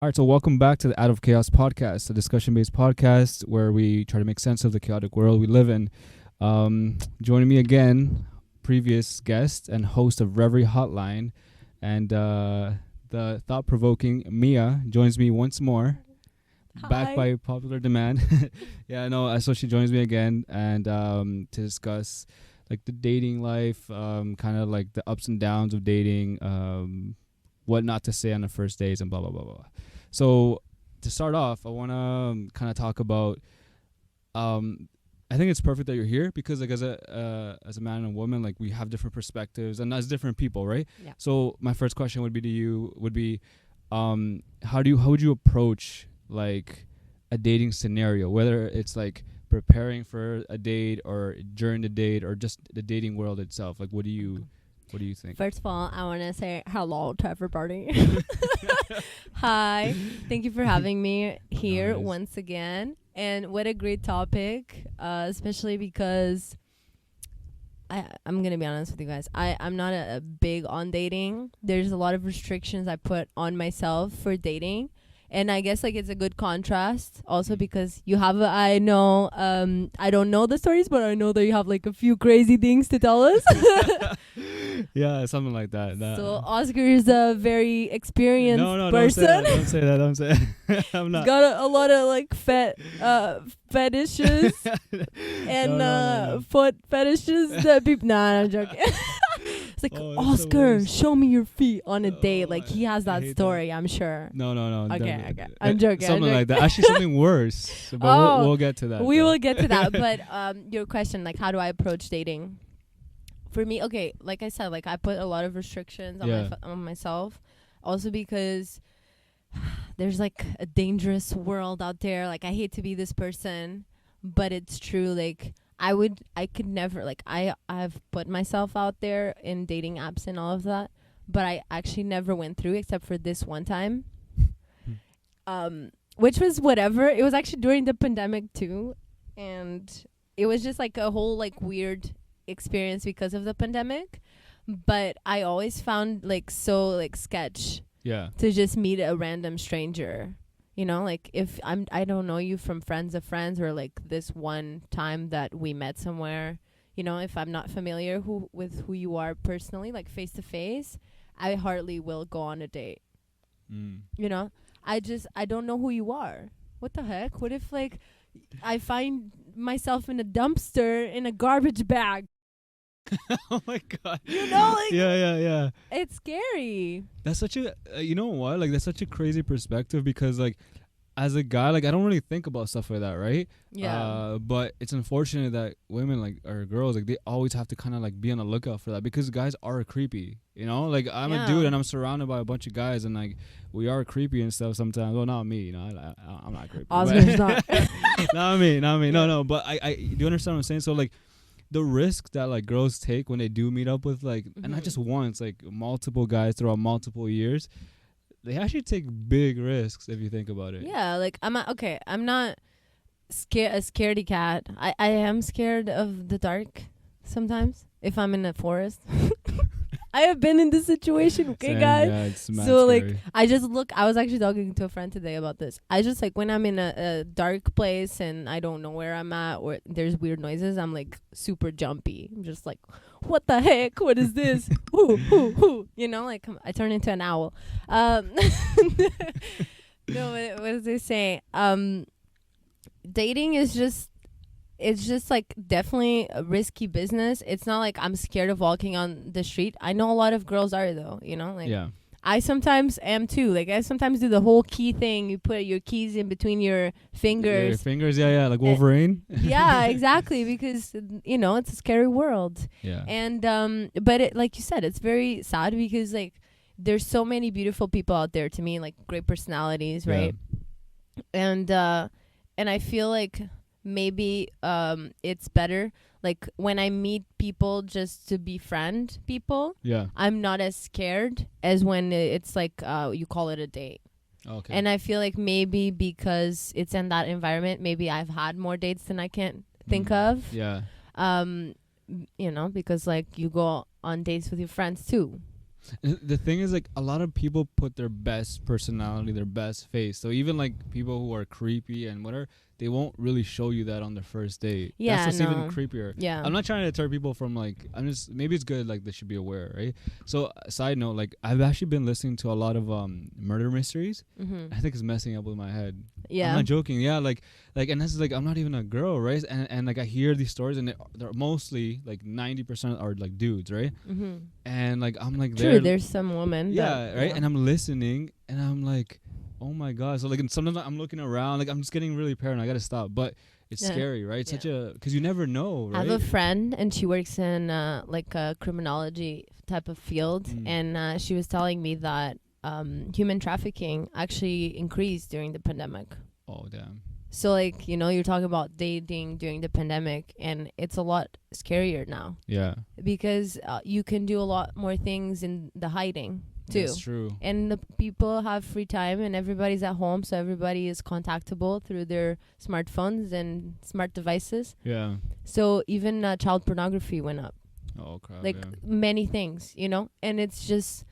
All right, so welcome back to the Out of Chaos podcast, a discussion-based podcast where we try to make sense of the chaotic world we live in. Joining me again, previous guest and host of Reverie Hotline, and the thought-provoking Mia joins me once more, back Hi. by popular demand. Yeah, no, so she joins me again, and to discuss like the dating life, kind of like the ups and downs of dating, what not to say on the first days, and blah blah blah blah. So to start off, I want to kind of talk about. I think it's perfect that you're here because, like, as a man and a woman, like we have different perspectives and as different people, right? Yeah. So my first question would be to you would be, how would you approach like a dating scenario, whether it's like preparing for a date or during the date or just the dating world itself? Like, what do you think? First of all, I want to say hello to everybody. Hi. Thank you for having me here Nice. once again. And what a great topic, especially because I'm going to be honest with you guys. I'm not a big on dating. There's a lot of restrictions I put on myself for dating. And I guess like it's a good contrast also because you have I don't know the stories, but I know that you have like a few crazy things to tell us. Yeah, something like that. So Oscar is a very experienced no, person. Don't say that. Don't say that. I'm not. Got a lot of like fetishes and No. foot fetishes that people. Nah, I'm joking. It's like Oh, that's the Oscar, worst. show me your feet on a date. Oh, Like he has I that hate story, I'm sure. No. Okay, definitely. okay. I'm joking, I'm Something like joking. that. Actually, something worse. But Oh, we'll get to that. We though. will get to that. But your question, like, how do I approach dating? For me, okay, like I said, like I put a lot of restrictions on Yeah. on myself, also because there's like a dangerous world out there. Like I hate to be this person, but it's true. Like I could never, like I've put myself out there in dating apps and all of that, but I actually never went through except for this one time. Which was whatever. It was actually during the pandemic too, and it was just like a whole like weird experience because of the pandemic. But I always found like so like sketch Yeah. to just meet a random stranger. You know, like if I don't know you from friends of friends or like this one time that we met somewhere, you know, if I'm not familiar with who you are personally, like face to face, I hardly will go on a date. You know, I don't know who you are. What the heck? What if like I find myself in a dumpster in a garbage bag? Oh my god. You know, like Yeah. it's scary. That's such a you know what? Like that's such a crazy perspective because like as a guy, like I don't really think about stuff like that, right? Yeah. But it's unfortunate that women like or girls like they always have to kind of like be on the lookout for that because guys are creepy. You know, like I'm a Yeah. dude and I'm surrounded by a bunch of guys and like we are creepy and stuff sometimes. Well, not me. You know, I'm not creepy. Oscar's not. Not me. Yeah. No. But I do you understand what I'm saying? So like the risk that like girls take when they do meet up with like and not Mhm. just once, like multiple guys throughout multiple years, they actually take big risks if you think about it. Yeah, like I'm not a scaredy cat. I am scared of the dark sometimes if I'm in a forest. I have been in this situation, okay, Same, guys? yeah, it's mad So like scary. I was actually talking to a friend today about this. I just like when I'm in a dark place and I don't know where I'm at or there's weird noises, I'm like super jumpy. I'm just like, what the heck? What is this? Who? You know, like I turn into an owl. No, what does it say? Dating is just it's just like definitely a risky business. It's not like I'm scared of walking on the street. I know a lot of girls are though, you know, like Yeah. I sometimes am too. Like I sometimes do the whole key thing. You put your keys in between your Your fingers. fingers, yeah, like Wolverine. Yeah, exactly, because you know, it's a scary world. Yeah. And but it, like you said, it's very sad because like there's so many beautiful people out there to me, like great personalities, right? And I feel like maybe it's better like when I meet people just to befriend people, Yeah. I'm not as scared as when it's like you call it a date. Okay. And I feel like maybe because it's in that environment, maybe I've had more dates than I can think of. Yeah. You know, because like you go on dates with your friends too. The thing is, like, a lot of people put their best personality, their best face. So even like people who are creepy and whatever, they won't really show you that on the first date. Yeah, That's just even no. creepier. Yeah. I'm not trying to deter people from like. I'm just maybe it's good. Like they should be aware, right? So side note, like I've actually been listening to a lot of murder mysteries. Mm-hmm. I think it's messing up with my head. Yeah. I'm not joking. Yeah, like, and this is like I'm not even a girl, right? And like I hear these stories, and they're mostly like 90% are like dudes, right? Mm-hmm. And like I'm like True, there's some women. yeah, right. Yeah. And I'm listening, and I'm like, oh my god. So like, and sometimes I'm looking around, like I'm just getting really paranoid. I gotta stop, but it's scary, right? It's such a because you never know, right? I have a friend, and she works in like a criminology type of field, and she was telling me that human trafficking actually increased during the pandemic. Oh damn. So like, you know, you're talking about dating during the pandemic, and it's a lot scarier now. Yeah. Because you can do a lot more things in the hiding too. That's true. And the people have free time, and everybody's at home, so everybody is contactable through their smartphones and smart devices. Yeah. So even child pornography went up. Oh crap. Like yeah. many things, you know? And it's just,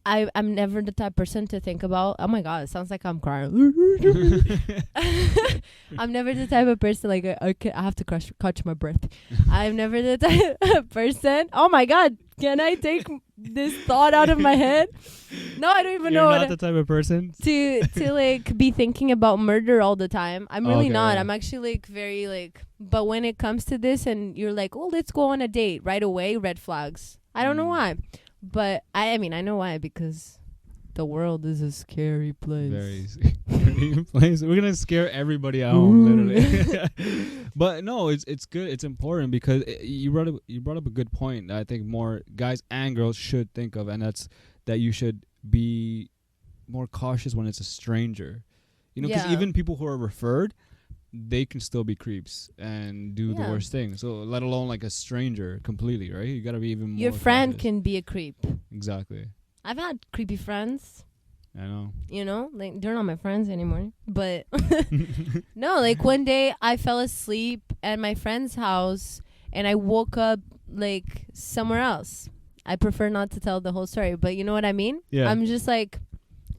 I'm never the type of person to think about, oh my god, it sounds like I'm crying. I'm never the type of person, like I have to catch my breath. I'm never the type of person, oh my god, can I take this thought out of my head? No, I don't even know. You're not the type of person to like be thinking about murder all the time. I'm really not. Yeah. I'm actually like very like, but when it comes to this and you're like, oh, let's go on a date right away, red flags. I don't know why. But I mean, I know why, because the world is a scary place. Very scary place. We're gonna scare everybody at home, literally. But no, it's good. It's important because you brought up a good point that I think more guys and girls should think of, and that's that you should be more cautious when it's a stranger. You know, because even people who are referred, they can still be creeps and do the worst thing. So let alone like a stranger completely, right? You gotta be even more. Your friend cautious. can be a creep. Exactly. I've had creepy friends. I know. You know, like they're not my friends anymore. But no, like one day I fell asleep at my friend's house and I woke up like somewhere else. I prefer not to tell the whole story, but you know what I mean? Yeah. I'm just like,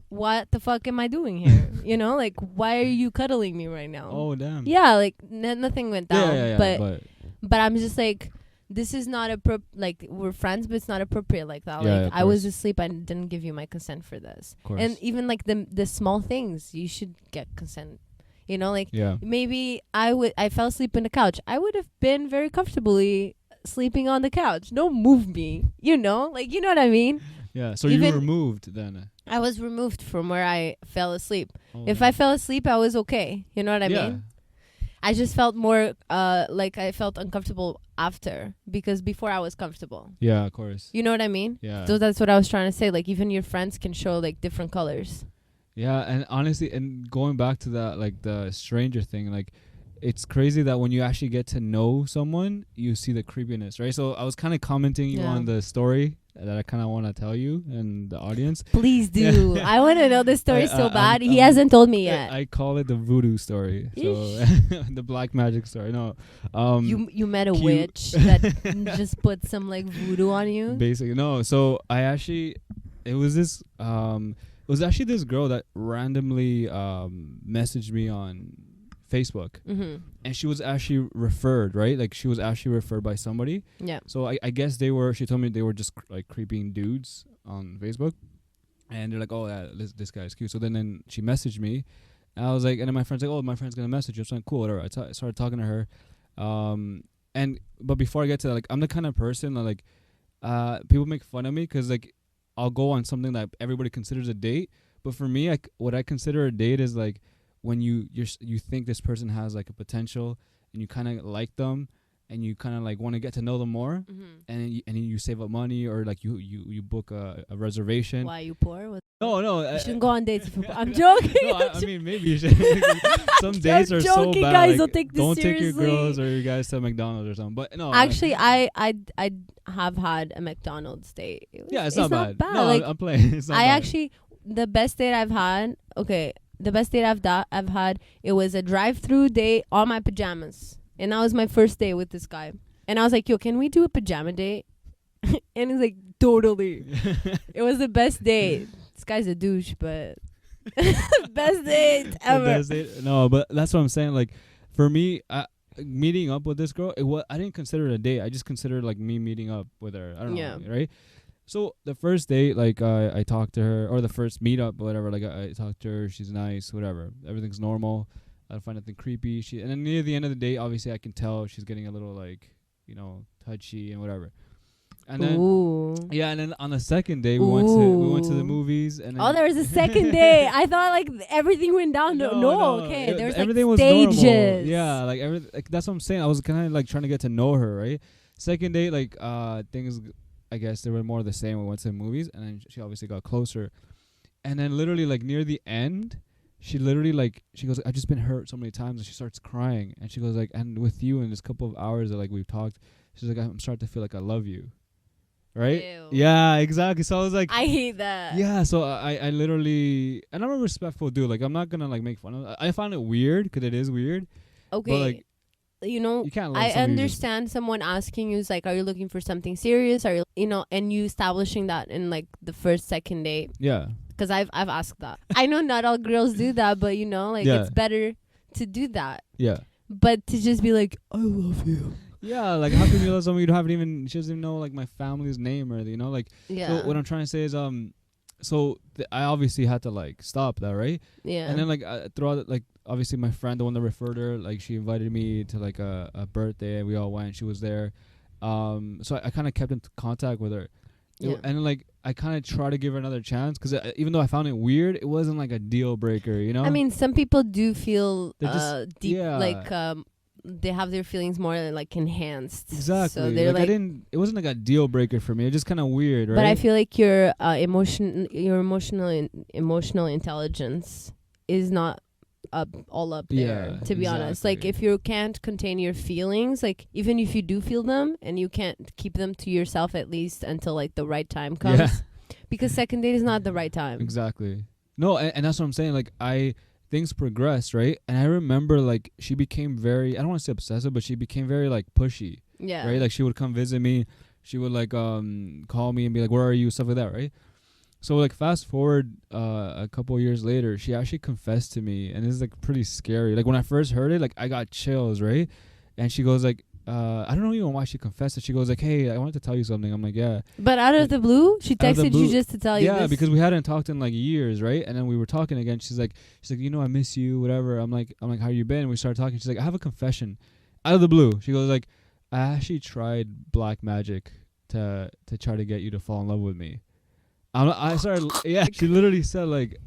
what the fuck am I doing here? You know, like, why are you cuddling me right now? Oh damn. Yeah, like nothing went down. Yeah, but I'm just like, this is not like we're friends, but it's not appropriate like that. Yeah, like I was asleep, I didn't give you my consent for this. Of course. And even like the small things, you should get consent. You know, like maybe I fell asleep on the couch. I would have been very comfortably sleeping on the couch. Don't move me. You know, like you know what I mean? Yeah. So you were removed then. I was removed from where I fell asleep. If I fell asleep, I was okay. You know what I mean? I just felt more like I felt uncomfortable after, because before I was comfortable. Yeah, of course. You know what I mean? Yeah. So that's what I was trying to say. Like even your friends can show like different colors. Yeah, and honestly, and going back to that, like the stranger thing, like it's crazy that when you actually get to know someone, you see the creepiness, right? So I was kind of commenting you on the story that I kind of want to tell you and the audience. Please do. I want to know this story so bad. He hasn't told me yet. I call it the voodoo story. So the black magic story. No. You met a witch that just put some like voodoo on you? Basically, no. So it was actually this girl that randomly messaged me on Facebook, and she was actually referred, right? Like she was actually referred by somebody. Yeah. So I guess she told me they were just like creeping dudes on Facebook, and they're like, oh yeah, this guy's cute. So then she messaged me, and I was like, and then my friend's like, oh, my friend's gonna message you. So I'm like, cool, whatever. I started talking to her, but before I get to that, like I'm the kind of person that like people make fun of me because like I'll go on something that everybody considers a date, but for me, what I consider a date is like when you think this person has like a potential and you kind of like them and you kind of like want to get to know them more, and you save up money or like you book a reservation. Why, you poor? No, you shouldn't go on dates. I'm joking. No, I mean maybe you should. Some dates are so bad. Guys, like, don't take your girls or you guys to McDonald's or something. But no, actually, I have had a McDonald's date. It's not bad. No, like, I'm playing. It's not bad. Actually, the best date I've had. Okay. The best date I've had, it was a drive-through date on my pajamas. And that was my first date with this guy. And I was like, yo, can we do a pajama date? And he's like, totally. It was the best date. This guy's a douche, but best date ever. Best date. No, but that's what I'm saying. Like, for me, meeting up with this girl, I didn't consider it a date. I just considered like me meeting up with her. I don't know, right? So the first date, like I talked to her, or the first meetup, whatever. Like I talked to her. She's nice, whatever. Everything's normal. I don't find nothing creepy. And then near the end of the day, obviously I can tell she's getting a little like, touchy and whatever. And then and then on the second day we went to the movies. And then there was a second day. I thought like everything went down. No. Okay, there's everything like was stages. Normal. Yeah, like everything. Like that's what I'm saying. I was kind of like trying to get to know her, right? Second date, like things. I guess they were more the same. We went to the movies, and then she obviously got closer. And then literally like near the end, she literally like she goes, "I've just been hurt so many times," and she starts crying. And she goes like, "And with you in this couple of hours that like we've talked, she's like, I'm starting to feel like I love you." Right? Ew. Yeah, exactly. So I was like, I hate that. Yeah, so I literally, and I'm a respectful dude. Like I'm not gonna like make fun of it. I find it weird because it is weird. Okay. But like, you can't love I somebody understand someone asking you, like, are you looking for something serious? Are you, and you establishing that in like the first, second date. Yeah. Because I've asked that. I know not all girls do that, but it's better to do that. Yeah. But to just be like, I love you. Yeah, like how can you love someone you haven't even? She doesn't even know like my family's name or like. Yeah. So what I'm trying to say is so I obviously had to like stop that, right? Yeah. And then like throughout like obviously my friend, the one that referred her, like she invited me to like a birthday and we all went. She was there, so I kind of kept in contact with her. Yeah. And like I kind of try to give her another chance because even though I found it weird, it wasn't like a deal breaker, I mean, some people do feel deep, yeah. like they have their feelings more like enhanced. Exactly. So they're like it wasn't like a deal breaker for me. It's just kind of weird, right? But I feel like your emotional intelligence is not all up there. To be honest, like if you can't contain your feelings, like even if you do feel them and you can't keep them to yourself at least until like the right time comes, because second date is not the right time. Exactly. No, and that's what I'm saying. Like things progressed, right? And I remember like she became very, I don't want to say obsessive, but she became very like pushy. Yeah. Right? Like she would come visit me. She would like call me and be like, "Where are you?" Stuff like that, right? So like fast forward a couple years later, she actually confessed to me, and this is like pretty scary. Like when I first heard it, like I got chills, right? And she goes like, I don't know even why she confessed it. She goes like, "Hey, I wanted to tell you something." I'm like, "Yeah." But out of the blue, she texted you just to tell you this? Yeah, because we hadn't talked in like years, right? And then we were talking again. She's like, I miss you, whatever. I'm like, how you been? And we started talking. She's like, I have a confession. Out of the blue, she goes like, I actually tried black magic to try to get you to fall in love with me. I started, she literally said like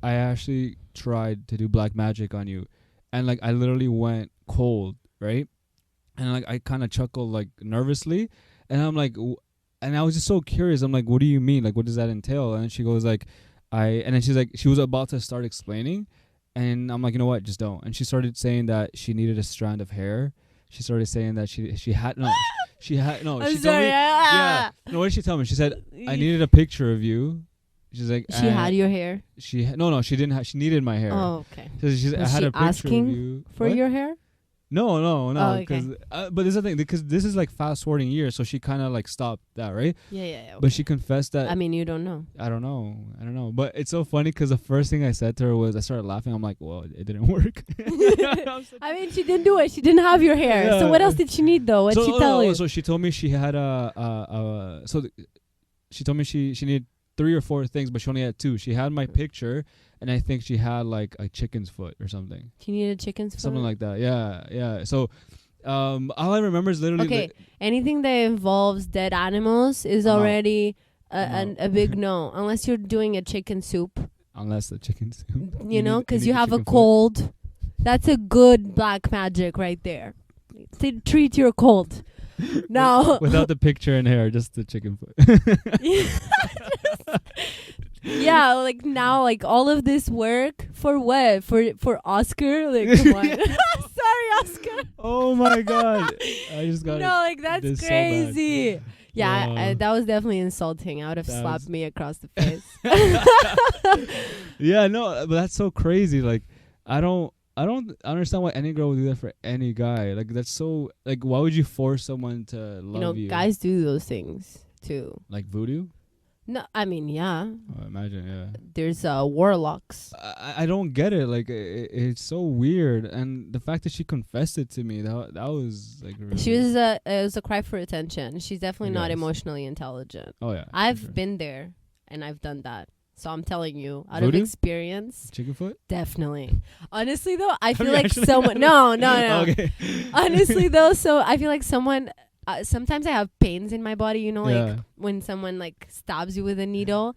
I actually tried to do black magic on you, and like I literally went cold, right? And like I kind of chuckled like nervously, and I'm like, and I was just so curious. I'm like, what do you mean? Like, what does that entail? And she goes like, and then she's like, she was about to start explaining, and I'm like, you know what? Just don't. And she started saying that she needed a strand of hair. She started saying that she had no. She had no. I'm she sorry. told me, yeah. No, what did she tell me? She said I needed a picture of you. She's like, she had your hair. She she didn't have. She needed my hair. Oh, okay. So I had a picture asking of you. for your hair? No. Oh, okay. But this is the thing, because this is like fast forwarding years, so she kind of like stopped that, right? Yeah. Okay. But she confessed that. I mean, you don't know. I don't know. But it's so funny because the first thing I said to her was, I started laughing. I'm like, well, it didn't work. I mean, she didn't do it. She didn't have your hair. Yeah. So what else did she need though? What did she tell you? So she told me she had she told me she needed 3 or 4 things, but she only had 2. She had my picture, and I think she had like a chicken's foot or something. She needed chicken's foot? Something like that. Yeah. So all I remember is literally... Okay, anything that involves dead animals is already a big no. Unless you're doing a chicken soup. Unless the chicken soup. You know, because you have a cold. Foot. That's a good black magic right there. Treat your cold. Now without the picture and hair, just the chicken foot. Yeah, like now, like all of this work for what? For Oscar? Like, come on. Sorry, Oscar. Oh my god, I just got like that's crazy. So yeah, that was definitely insulting. I would have slapped me across the face. Yeah, no, but that's so crazy. Like, I don't understand why any girl would do that for any guy. Like, that's so, like, why would you force someone to love you? Guys do those things too. Like voodoo? No, I mean, yeah. Oh, imagine, yeah. There's warlocks. I don't get it. Like it's so weird, and the fact that she confessed it to me, that was like really. She was it was a cry for attention. She's definitely not Yes. emotionally intelligent. Oh yeah. I've for sure. been there, and I've done that. So I'm telling you, out Voodoo? of experience, Chicken foot. definitely. Honestly, though, I Have feel you like actually someone. done No. Okay. Honestly, though, so I feel like someone. Sometimes I have pains in my body. You know, like Yeah. when someone like stabs you with a needle.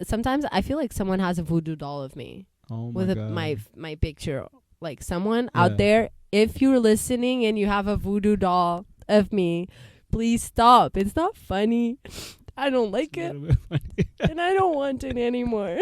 Sometimes I feel like someone has a voodoo doll of me Oh my with god. my picture. Like someone Yeah. out there, if you're listening and you have a voodoo doll of me, please stop. It's not funny. I don't like It's a it, little bit funny. and I don't want it anymore.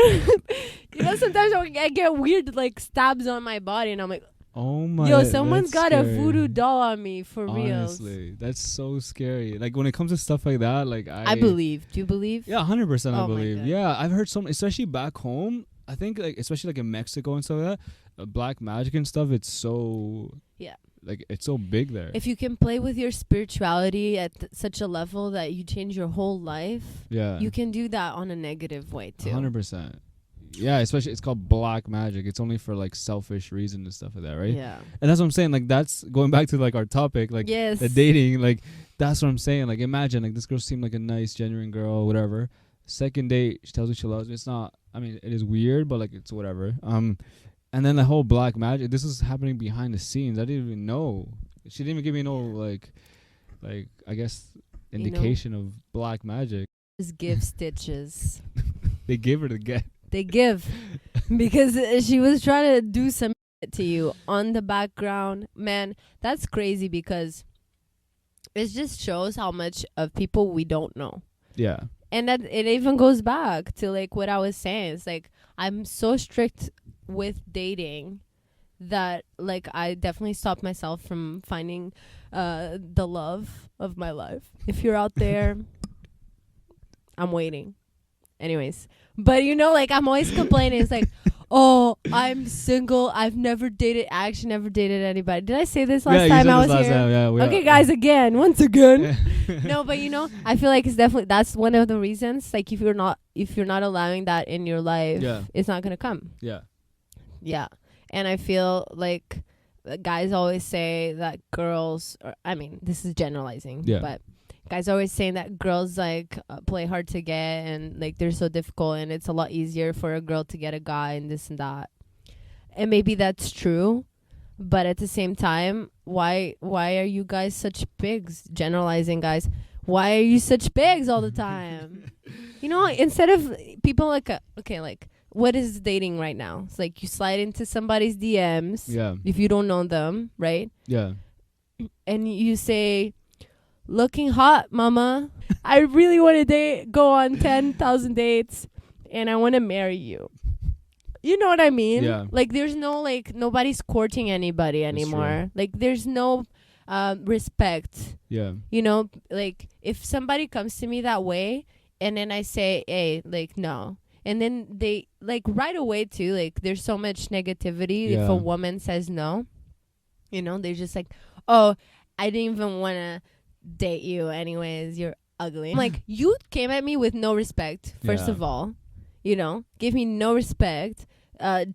You know, sometimes I get weird like stabs on my body, and I'm like, Oh my. yo, someone's that's got a scary. voodoo doll on me for real. Honestly, that's so scary. Like when it comes to stuff like that, like I believe. Do you believe? Yeah, 100%. I Oh my believe. God. Yeah, I've heard some, especially back home. I think like especially like in Mexico and stuff like that, black magic and stuff. It's so Yeah. like it's so big there. If you can play with your spirituality at such a level that you change your whole life, Yeah, you can do that on a negative way too. 100%. Yeah, especially it's called black magic. It's only for like selfish reasons and stuff like that, right? Yeah. And that's what I'm saying. Like that's going back to like our topic, like Yes. the dating. Like that's what I'm saying. Like imagine like this girl seemed like a nice, genuine girl, whatever. Second date, she tells me she loves me. It's not. I mean, it is weird, but like it's whatever. And then the whole black magic. This is happening behind the scenes. I didn't even know. She didn't even give me no like I guess indication of black magic. Just give stitches. They gave her to get. They give because she was trying to do some shit to you on the background. Man, that's crazy because it just shows how much of people we don't know. Yeah. And that it even goes back to like what I was saying. It's like I'm so strict with dating that like I definitely stopped myself from finding the love of my life. If you're out there, I'm waiting. Anyways, but you know, like I'm always complaining. It's like, oh, I'm single. I've never dated. I actually never dated anybody. Did I say this last time I was here? Yeah, Okay, guys, once again. No, but you know, I feel like it's definitely that's one of the reasons. Like if you're not allowing that in your life, it's not gonna come. Yeah. Yeah, and I feel like guys always say that girls. I mean, this is generalizing. Yeah. But guys always saying that girls like play hard to get and like they're so difficult and it's a lot easier for a girl to get a guy and this and that. And maybe that's true, but at the same time, why are you guys such pigs? Generalizing, guys. Why are you such pigs all the time? You know, instead of people like like what is dating right now? It's like you slide into somebody's DMs if you don't know them, right? Yeah. And you say, looking hot, mama. I really want to go on 10,000 dates and I want to marry you. You know what I mean? Yeah. Like there's no like nobody's courting anybody anymore. Like there's no respect. Yeah. You know, like if somebody comes to me that way and then I say, hey, like no. And then they like right away too, like there's so much negativity if a woman says no. You know, they're just like, oh, I didn't even want to date you anyways, you're ugly. I'm like, you came at me with no respect, first of all. You know, give me no respect.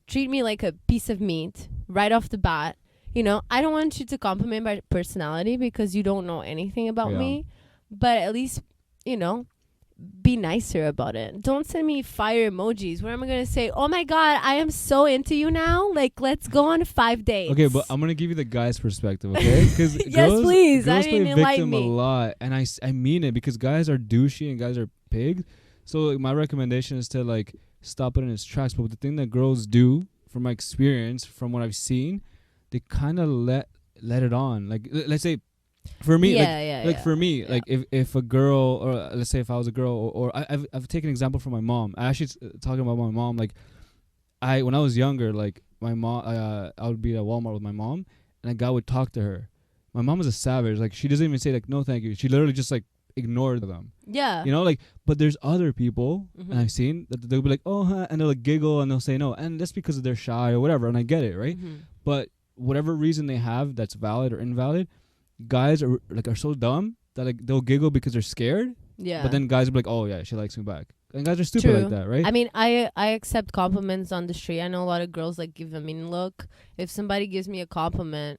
Treat me like a piece of meat right off the bat. You know, I don't want you to compliment my personality because you don't know anything about me. But at least, you know, be nicer about it. Don't send me fire emojis where I'm going to say, oh my God, I am so into you now. Like, let's go on 5 dates. Okay, but I'm going to give you the guy's perspective, okay? Because yes, please. Girls I play mean, enlighten victim me. a lot. And I mean it because guys are douchey and guys are pigs. So like, my recommendation is to like stop it in its tracks. But the thing that girls do, from my experience, from what I've seen, they kind of let it on. Like, let's say, for me, for me, like if a girl, or let's say if I was a girl, or I've taken an example from my mom. I actually talking about my mom. Like, when I was younger, like my mom, I would be at Walmart with my mom, and a guy would talk to her. My mom is a savage. Like, she doesn't even say like no thank you. She literally just like ignored them. Yeah. You know, like, but there's other people, and I've seen that they'll be like, oh, huh, and they'll like giggle and they'll say no, and that's because they're shy or whatever, and I get it, right? But whatever reason they have that's valid or invalid, guys are so dumb that like they'll giggle because they're scared, Yeah. But then guys will be like, oh yeah, she likes me back. And guys are stupid like that, right? I mean, I accept compliments on the street. I know a lot of girls like give a mean look. If somebody gives me a compliment,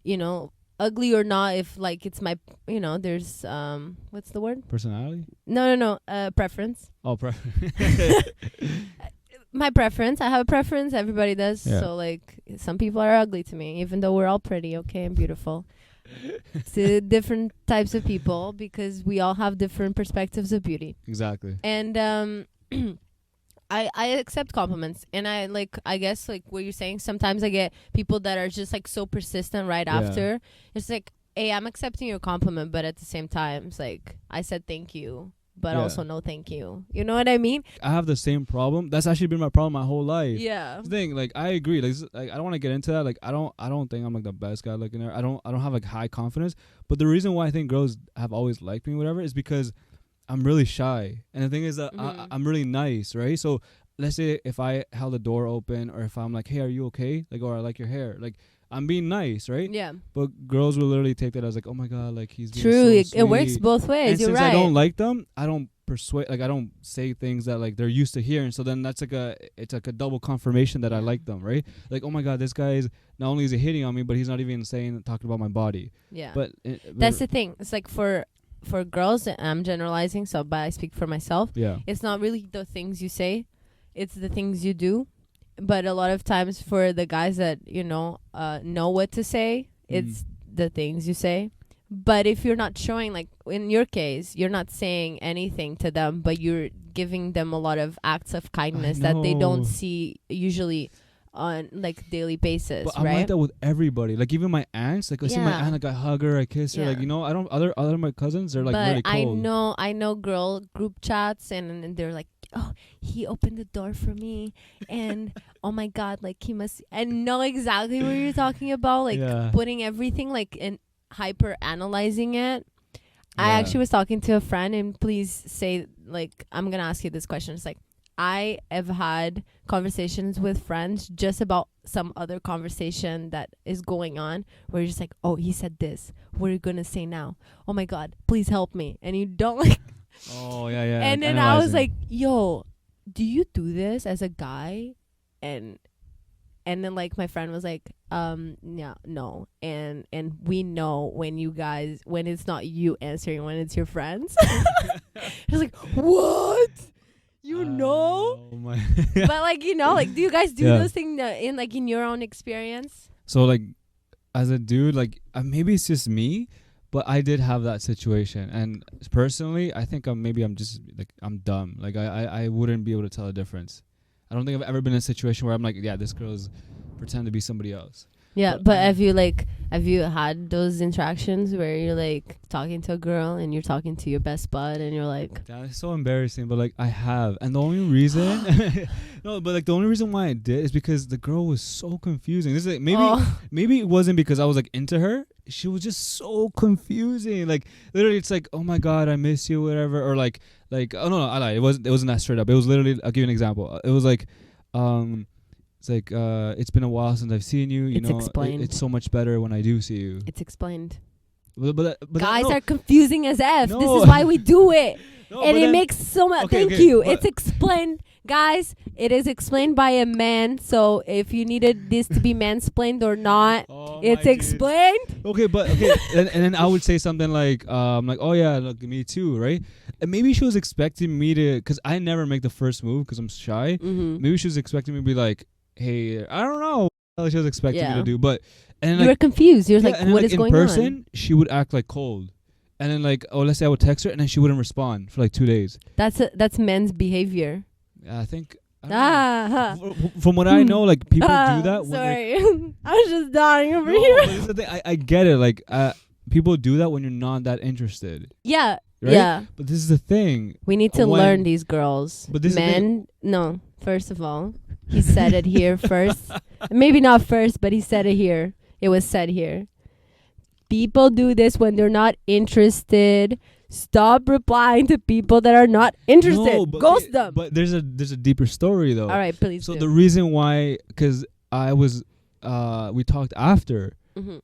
you know, ugly or not, if like it's my, you know, there's what's the word? Personality? No. Preference. Oh, My preference. I have a preference. Everybody does. Yeah. So like, some people are ugly to me, even though we're all pretty, okay, and beautiful. To different types of people, because we all have different perspectives of beauty. Exactly. And I accept compliments, and I guess like what you're saying, sometimes I get people that are just like so persistent right after. It's like, hey, I'm accepting your compliment, but at the same time it's like, I said thank you, but also no thank you. You know what I mean? I have the same problem. That's actually been my problem my whole life. Yeah. The thing, like, I agree. Like I don't want to get into that. Like, I don't think I'm like the best guy looking there. I don't have like high confidence. But the reason why I think girls have always liked me, whatever, is because I'm really shy. And the thing is that I'm really nice, right? So let's say if I held the door open, or if I'm like, hey, are you okay? Like, or I like your hair. Like, I'm being nice, right? Yeah. But girls will literally take that as like, oh my god, like he's being true. so It works both ways. And You're since right. I don't like them, I don't persuade. Like, I don't say things that like they're used to hearing. So then that's like it's like a double confirmation that I like them, right? Like, oh my god, this guy is not only is he hitting on me, but he's not even talking about my body. Yeah. But that's the thing. It's like for girls, I'm generalizing, but I speak for myself. Yeah. It's not really the things you say, it's the things you do. But a lot of times for the guys that, you know what to say, it's the things you say. But if you're not showing, like in your case, you're not saying anything to them, but you're giving them a lot of acts of kindness that they don't see usually on like daily basis, but right? I'm like that with everybody. Like, even my aunts, like I see my aunt, like I hug her, I kiss her, like, you know, I don't other my cousins, they're like really cold. But I know girl group chats, and they're like, oh, he opened the door for me, and oh my god, like he must, and know exactly what you're talking about, like putting everything like in hyper analyzing it. I actually was talking to a friend, and please say, like, I'm gonna ask you this question. It's like, I have had conversations with friends just about some other conversation that is going on, where you're just like, oh, he said this, what are you gonna say now? Oh my god, please help me. And you don't like oh yeah and then I was like, yo, do you do this as a guy? And then like my friend was like, yeah, no, and we know when it's not you answering, when it's your friends. I was like, what? You know? Oh my. But like, you know, like, do you guys do those things in your own experience? So like, as a dude, like maybe it's just me, but I did have that situation, and personally, I think I'm just like, I'm dumb. Like I wouldn't be able to tell the difference. I don't think I've ever been in a situation where I'm like, yeah, this girl's pretend to be somebody else. Yeah, but have you had those interactions where you're like talking to a girl and you're talking to your best bud and you're like, that's so embarrassing, but like I have, and the only reason the only reason why I did is because the girl was so confusing. This is like, maybe it wasn't because I was like into her. She was just so confusing. Like, literally, it's like, oh my god, I miss you, whatever, or like oh no, I lied. It wasn't that straight up. It was literally, I'll give you an example. It was like, it's like, it's been a while since I've seen you. You know, explained. It's so much better when I do see you. It's explained. But guys are confusing as F. No. This is why we do it. No, and it makes so much. Thank you. It's explained. Guys, it is explained by a man. So if you needed this to be mansplained or not, it's explained. Okay, and then I would say something like, oh yeah, look, me too, right? And maybe she was expecting me to, because I never make the first move because I'm shy. Mm-hmm. Maybe she was expecting me to be like, hey, I don't know what she was expecting me to do, but and you were confused. You're like, what is going on? In person, she would act like cold. And then like, let's say I would text her and then she wouldn't respond for like 2 days. That's men's behavior. I think. From what I know, like people do that. Sorry, I was just dying over here. But this is the thing. I get it. Like people do that when you're not that interested. Yeah. Right? Yeah. But this is the thing. We need to learn these girls. But this men, no. First of all, he said it here first. Maybe not first, but he said it here. It was said here. People do this when they're not interested. Stop replying to people that are not interested. No, ghost them. But there's a deeper story though. All right, please. So the reason why, because I was, we talked after,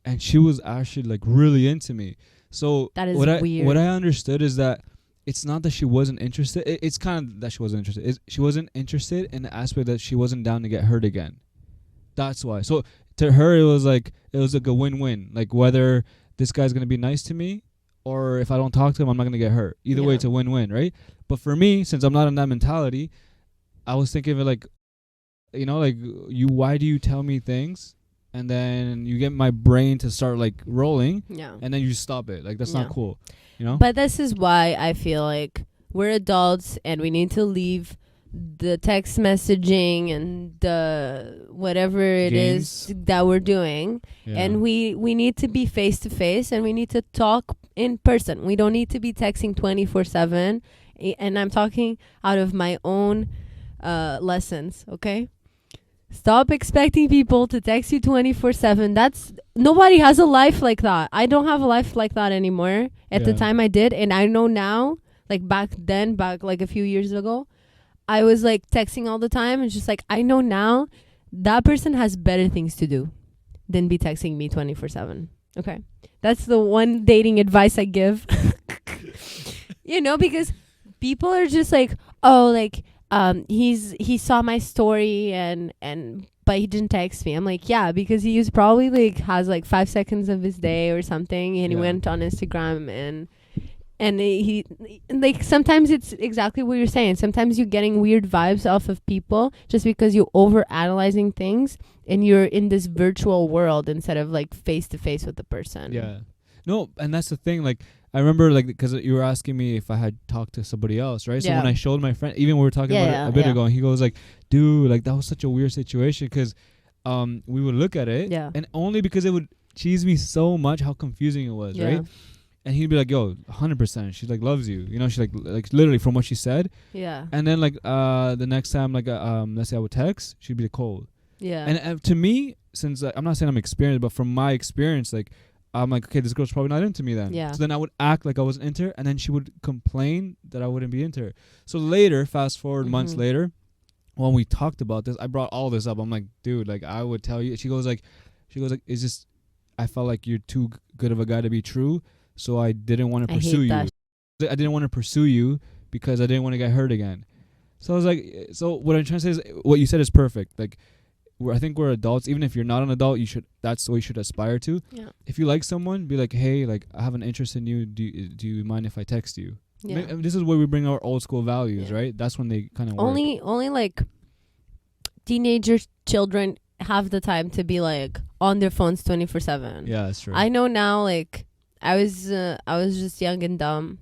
and she was actually like really into me. So that is weird. What I understood is that it's not that she wasn't interested. It's kind of that she wasn't interested. She wasn't interested in the aspect that she wasn't down to get hurt again. That's why. So to her, it was like a win-win. Like whether this guy's gonna be nice to me, or if I don't talk to him, I'm not gonna get hurt. Either way, it's a win-win, right? But for me, since I'm not in that mentality, I was thinking of it like, like why do you tell me things, and then you get my brain to start like rolling, and then you stop it. Like that's not cool, But this is why I feel like we're adults and we need to leave the text messaging and the whatever it is that we're doing, and we need to be face to face, and we need to talk in person. We don't need to be texting 24/7, and I'm talking out of my own lessons. Okay, stop expecting people to text you 24/7. Nobody has a life like that. I don't have a life like that anymore. At the time I did, and I know now, like back like a few years ago, I was like texting all the time, and just like I know now that person has better things to do than be texting me 24/7. Okay, that's the one dating advice I give. Because people are just like, oh, like he saw my story and but he didn't text me. I'm like, yeah, because he probably like has like 5 seconds of his day or something, and he went on Instagram and he like, sometimes it's exactly what you're saying. Sometimes you're getting weird vibes off of people just because you're over analyzing things and you're in this virtual world instead of like face to face with the person. Yeah. No, and that's the thing. Like, I remember, like, because you were asking me if I had talked to somebody else, right? So when I showed my friend, even we were talking about it a bit ago, and he goes like, dude, like, that was such a weird situation, because we would look at it, and only because it would cheese me so much how confusing it was, right? And he'd be like, yo, 100%, she like loves you, she like literally from what she said. And then like the next time, like let's say I would text, she'd be cold. And to me, since I'm not saying I'm experienced, but from my experience, like, I'm like, okay, this girl's probably not into me then. So then I would act like I wasn't into her, and then she would complain that I wouldn't be into her. So later, fast forward months later, when we talked about this, I brought all this up. I'm like, dude, like, I would tell you. She goes like, it's just, I felt like you're too good of a guy to be true, so I didn't want to pursue you. I didn't want to pursue you because I didn't want to get hurt again. So I was like, so what I'm trying to say is, what you said is perfect. Like, I think we're adults. Even if you're not an adult, that's what you should aspire to. If you like someone, be like, hey, like, I have an interest in you. Do you mind if I text you? This is where we bring our old school values, right? That's when they kind of work. Only like teenagers, children have the time to be like on their phones 24/7. Yeah, that's true. I know now, like, I was just young and dumb,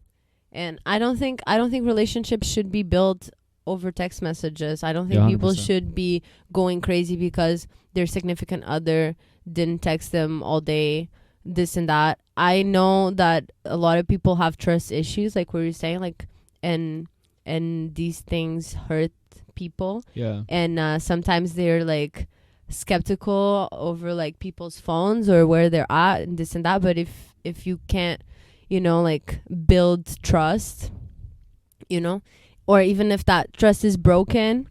and I don't think relationships should be built over text messages. I don't think people should be going crazy because their significant other didn't text them all day, this and that. I know that a lot of people have trust issues, like what you're saying, like, and these things hurt people. And sometimes they're like skeptical over like people's phones or where they're at and this and that. But if you can't, like, build trust, or even if that trust is broken,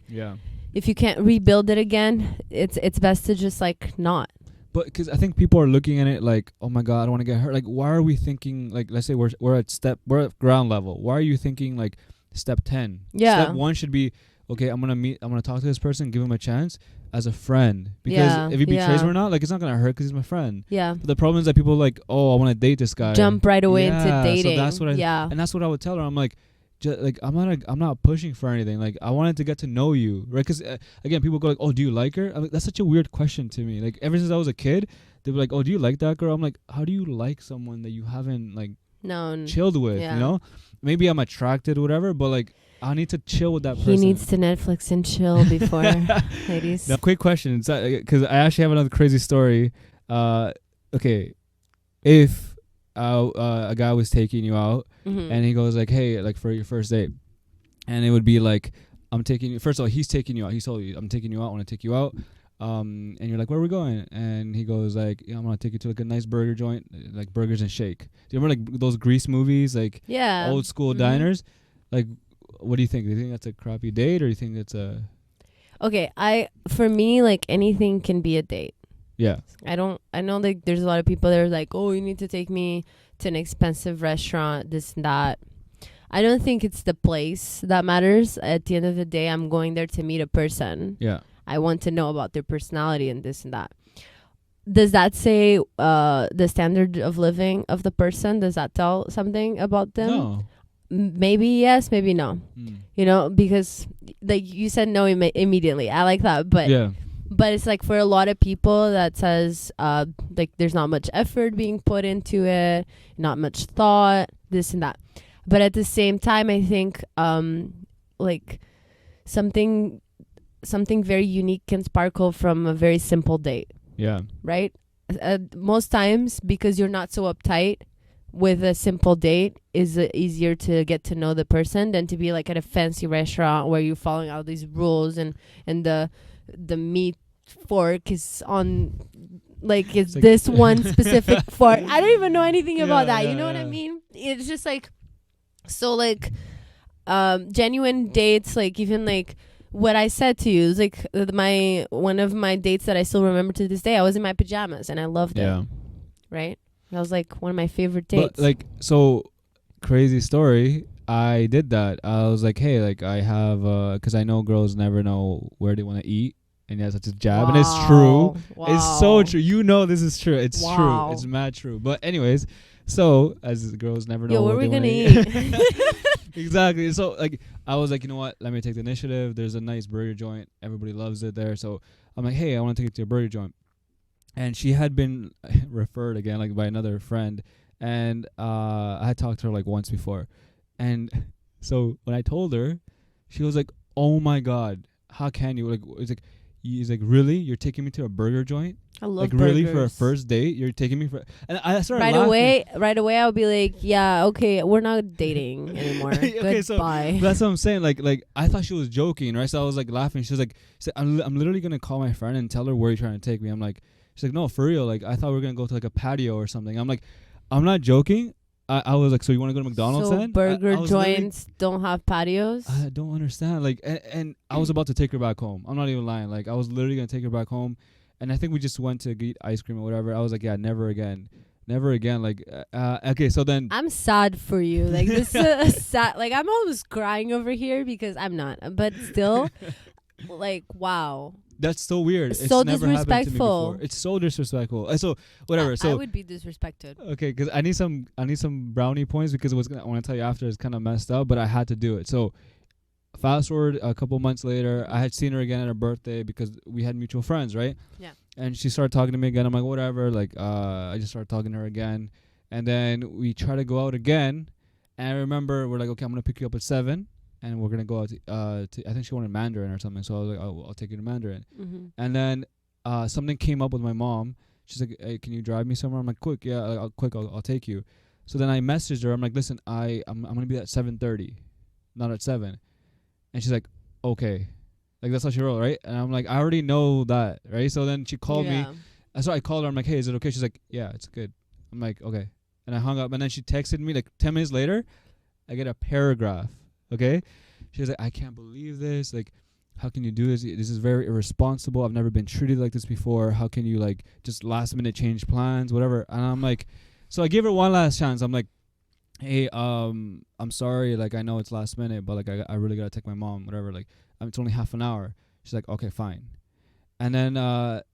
if you can't rebuild it again, it's best to just like not. But because I think people are looking at it like, oh my god, I don't want to get hurt. Like, why are we thinking, like, let's say we're at ground level. Why are you thinking like step 10? Step 1 should be, okay, I'm gonna talk to this person, give him a chance as a friend, because if he betrays me or not, like, it's not gonna hurt because he's my friend. But the problem is that people are like, oh, I want to date this guy, jump right away into dating. So that's what and that's what I would tell her. I'm like, like, I'm not pushing for anything. Like, I wanted to get to know you, right? Because again, people go like, oh, do you like her? I mean, that's such a weird question to me. Like, ever since I was a kid, they were like, oh, do you like that girl? I'm like, how do you like someone that you haven't like chilled with? Maybe I'm attracted or whatever, but like, I need to chill with that person. He needs to Netflix and chill before. Ladies. Now, quick question, because I actually have another crazy story. Okay, if a guy was taking you out, and he goes like, hey, like, for your first date, and it would be like, I'm taking you, first of all, he's taking you out, he told you, I'm taking you out, I want to take you out, and you're like, where are we going? And he goes like, I'm gonna take you to like a nice burger joint, like Burgers and Shake. Do you remember like those Grease movies, like old school diners? Like, what do you think? Do you think that's a crappy date, or do you think it's a... Okay, for me, like, anything can be a date. I know like there's a lot of people that are like, oh, you need to take me to an expensive restaurant, this and that. I don't think it's the place that matters. At the end of the day, I'm going there to meet a person. Yeah. I want to know about their personality and this and that. Does that say the standard of living of the person? Does that tell something about them? No. Maybe yes, maybe no. You know, because like you said no immediately. I like that, but yeah. But it's like for a lot of people that says like there's not much effort being put into it, not much thought, this and that. But at the same time, I think like something very unique can sparkle from a very simple date. Yeah. Right? Most times, because you're not so uptight with a simple date, is easier to get to know the person than to be like at a fancy restaurant where you're following all these rules and the meat fork is on like it's like this one specific fork. I don't even know anything about that. You know what I mean? It's just like so like genuine dates, like even like what I said to you is like one of my dates that I still remember to this day. I was in my pajamas and I loved it. Right? That was like one of my favorite dates. But like, so crazy story. I did that. I was like, hey, like I have, because I know girls never know where they want to eat, and that's such a jab, and it's true. Wow. It's so true. You know, this is true. It's true. It's mad true. But anyways, so as the girls never know where we gonna eat. Exactly. So like, I was like, you know what? Let me take the initiative. There's a nice burger joint. Everybody loves it there. So I'm like, hey, I want to take it to a burger joint, and she had been referred again, like by another friend, and I had talked to her like once before. And so when I told her, she was like, "Oh my God, how can you?" Like, he's like, "Really? You're taking me to a burger joint? I love like burgers. Really for a first date? You're taking me for?" And I started right away. I'll be like, "Yeah, okay, we're not dating anymore. Okay, goodbye." So that's what I'm saying. Like I thought she was joking, right? So I was like laughing. She was like, "I'm literally gonna call my friend and tell her where you're trying to take me." I'm like, she's like, "No, for real. Like I thought we were gonna go to like a patio or something." I'm like, "I'm not joking." I was like, so you want to go to McDonald's then? Burger joints don't have patios? I don't understand. Like, and I was about to take her back home. I'm not even lying. Like, I was literally going to take her back home. And I think we just went to eat ice cream or whatever. I was like, yeah, never again. Never again. Like, okay, so then. I'm sad for you. Like, this is sad. Like, I'm almost crying over here because I'm not. But still, like, wow. That's so weird. It's so never disrespectful. To me it's so disrespectful. So whatever. I would be disrespected. Okay, because I need some brownie points because I want to tell you after it's kind of messed up, but I had to do it. So fast forward a couple months later, I had seen her again at her birthday because we had mutual friends, right? Yeah. And she started talking to me again. I'm like, whatever. Like, I just started talking to her again, and then we try to go out again. And I remember we're like, okay, I'm gonna pick you up at 7. And we're gonna go out to I think she wanted Mandarin or something. So I was like, I'll take you to Mandarin. Mm-hmm. And then something came up with my mom. She's like, hey, can you drive me somewhere? I'm like, quick, yeah, I'll take you. So then I messaged her. I'm like, listen, I'm gonna be at 7:30, not at 7. And she's like, okay, like that's how she wrote, right? And I'm like, I already know that, right? So then she called me. So I called her. I'm like, hey, is it okay? She's like, yeah, it's good. I'm like, okay. And I hung up. And then she texted me like 10 minutes later. I get a paragraph. Okay, she was like, I can't believe this. Like, how can you do this? This is very irresponsible. I've never been treated like this before. How can you like just last minute change plans, whatever? And I'm like, so I gave her one last chance. I'm like, hey, I'm sorry. Like, I know it's last minute, but like, I really gotta take my mom, whatever. Like, it's only half an hour. She's like, okay, fine. And then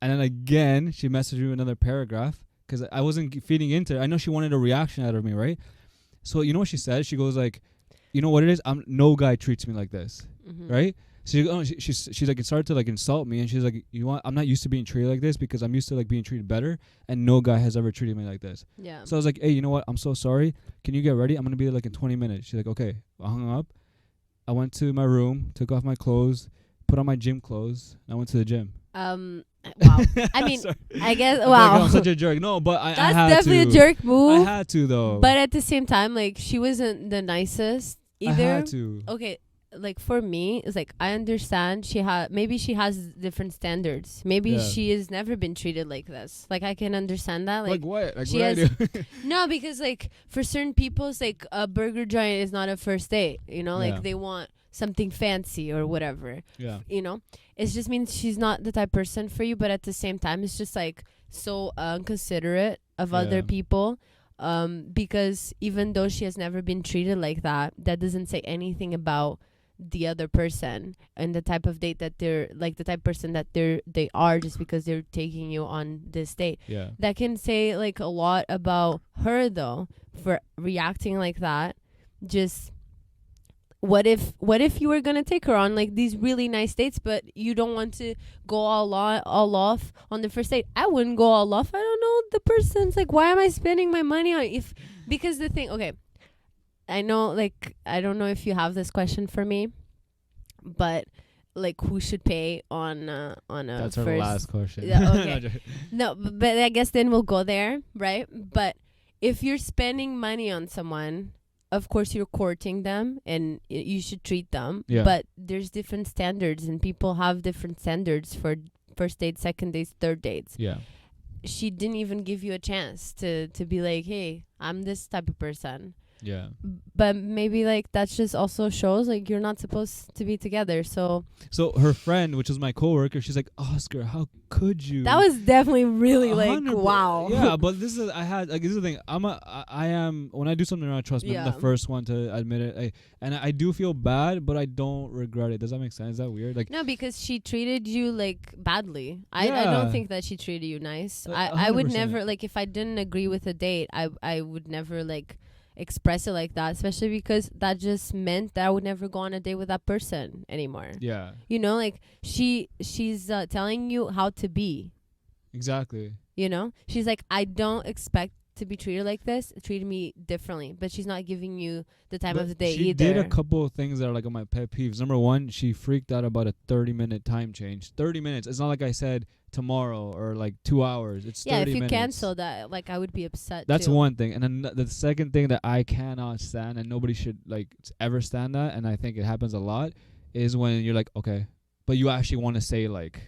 again, she messaged me another paragraph because I wasn't feeding into it. I know she wanted a reaction out of me, right? So you know what she said? She goes like, you know what it is? No guy treats me like this, right? So she like started to like insult me, and she's like, you want? I'm not used to being treated like this because I'm used to like being treated better, and no guy has ever treated me like this. Yeah. So I was like, hey, you know what? I'm so sorry. Can you get ready? I'm gonna be there like in 20 minutes. She's like, okay. I hung up. I went to my room, took off my clothes, put on my gym clothes, and I went to the gym. Wow. I mean, I guess, wow. Like, I'm such a jerk. No, but I That's had definitely to. a jerk move. I had to, though. But at the same time, like, she wasn't the nicest either. I had to. Okay, like, for me, it's like, I understand maybe she has different standards. Maybe she has never been treated like this. Like, I can understand that. Like what? Like, she what has, I do? No, because, like, for certain people, it's like a burger joint is not a first date. You know, like, they want something fancy or whatever. Yeah. You know, it just means she's not the type of person for you, but at the same time, it's just like so inconsiderate of other people. Because even though she has never been treated like that, that doesn't say anything about the other person and the type of date that they're like, the type of person that they are, just because they're taking you on this date. Yeah. That can say like a lot about her though, for reacting like that. Just what if you were gonna take her on like these really nice dates, but you don't want to go all off on the first date? I wouldn't go all off. I don't know the person's like, why am I spending my money on if, because the thing, okay, I know, like, I don't know if you have this question for me, but like, who should pay on a That's first? our last question. Yeah, okay. No, but I guess then we'll go there, right? But if you're spending money on someone, of course you're courting them and you should treat them. Yeah. But there's different standards, and people have different standards for first dates, second dates, third dates. Yeah. She didn't even give you a chance to be like, hey, I'm this type of person. Yeah. But maybe like that just also shows like you're not supposed to be together. So her friend, which was my coworker, she's like, Oscar, how could you? that was definitely really like, 100%. wow. Yeah, but this is this is the thing. I am when I do something wrong, trust me, I'm the first one to admit it. And I do feel bad, but I don't regret it. Does that make sense? Is that weird? Like, no, because she treated you like badly. I don't think that she treated you nice. I would never, like, if I didn't agree with a date, I would never like express it like that, especially because that just meant that I would never go on a date with that person anymore. Yeah. You know, like she's telling you how to be. Exactly. You know, she's like, I don't expect to be treated like this. Treat me differently, but she's not giving you the time of the day she either. She did a couple of things that are like on my pet peeves. Number one, she freaked out about a 30-minute time change. 30 minutes. It's not like I said tomorrow or like 2 hours. It's 30 minutes. Yeah, if you cancel that, like, I would be upset. That's too. one thing. And then the second thing that I cannot stand, and nobody should like ever stand that, and I think it happens a lot, is when you're like, okay, but you actually want to say like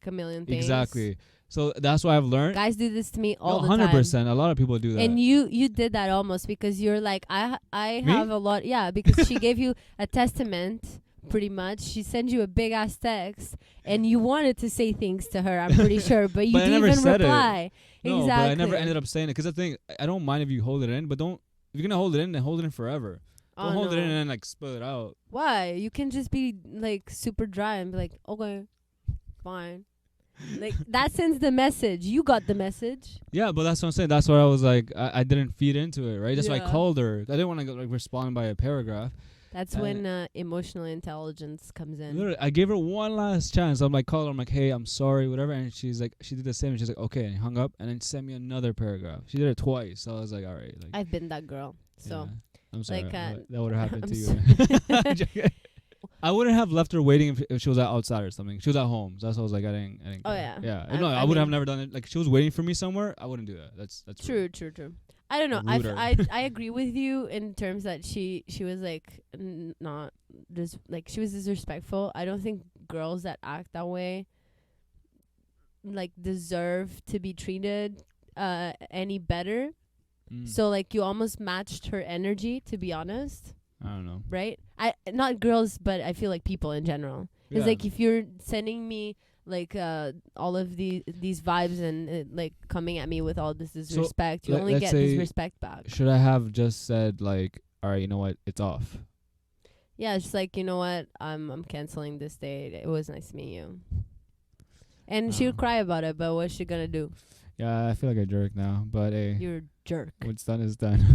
a million things. Exactly. So that's what I've learned. Guys do this to me all the 100%. time. A lot of people do that. And you did that almost because you're like, I have a lot. Yeah, because she gave you a testament, pretty much. She sent you a big ass text, and you wanted to say things to her, I'm pretty sure, but you didn't even reply. No, exactly. but I never ended up saying it. Because the thing, I don't mind if you hold it in, but don't, if you're going to hold it in, then hold it in forever. Don't hold it in and then like spill it out. Why? You can just be like super dry and be like, okay, fine. Like, that sends the message. You got the message. Yeah, but that's what I'm saying. That's why I was like, I didn't feed into it, right? That's why I Yeah. called her. I didn't want to like respond by a paragraph. That's when emotional intelligence comes in. Literally, I gave her one last chance. I'm like, call her. I'm like, hey, I'm sorry, whatever. And she's like, she did the same. And she's like, okay, and hung up, and then sent me another paragraph. She did it twice. So I was like, all right. Like, I've been that girl. So yeah, I'm sorry. like, that would have happened I'm to you. I wouldn't have left her waiting if she was outside or something. She was at home. So that's why I was like, I didn't. Oh, care. yeah. Yeah. No, I would have never done it. Like, if she was waiting for me somewhere, I wouldn't do that. That's true. I don't know. I agree with you in terms that she was like not just like, she was disrespectful. I don't think girls that act that way like deserve to be treated any better. So like, you almost matched her energy, to be honest. I don't know. Right? Not girls, but I feel like people in general. It's like, if you're sending me like all of these vibes and like coming at me with all this disrespect, you only get disrespect back. Should I have just said like, all right, you know what, it's off? Yeah, it's just like, you know what, I'm canceling this date. It was nice to meet you. And she would cry about it, but what's she gonna do? Yeah, I feel like a jerk now, but hey, you're a jerk. What's done is done.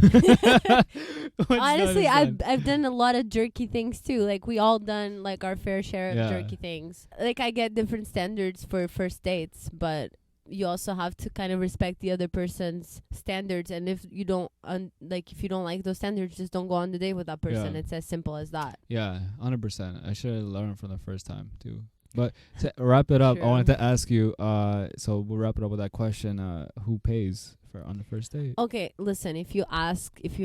Honestly, I've done a lot of jerky things too. Like, we all done like our fair share of jerky things. Like, I get different standards for first dates, but you also have to kind of respect the other person's standards. And if you don't if you don't like those standards, just don't go on the date with that person. It's as simple as that. Yeah, 100%. I should have learned from the first time too. But to wrap it up, True. I wanted to ask you, so we'll wrap it up with that question, who pays on the first date? Okay, listen, if you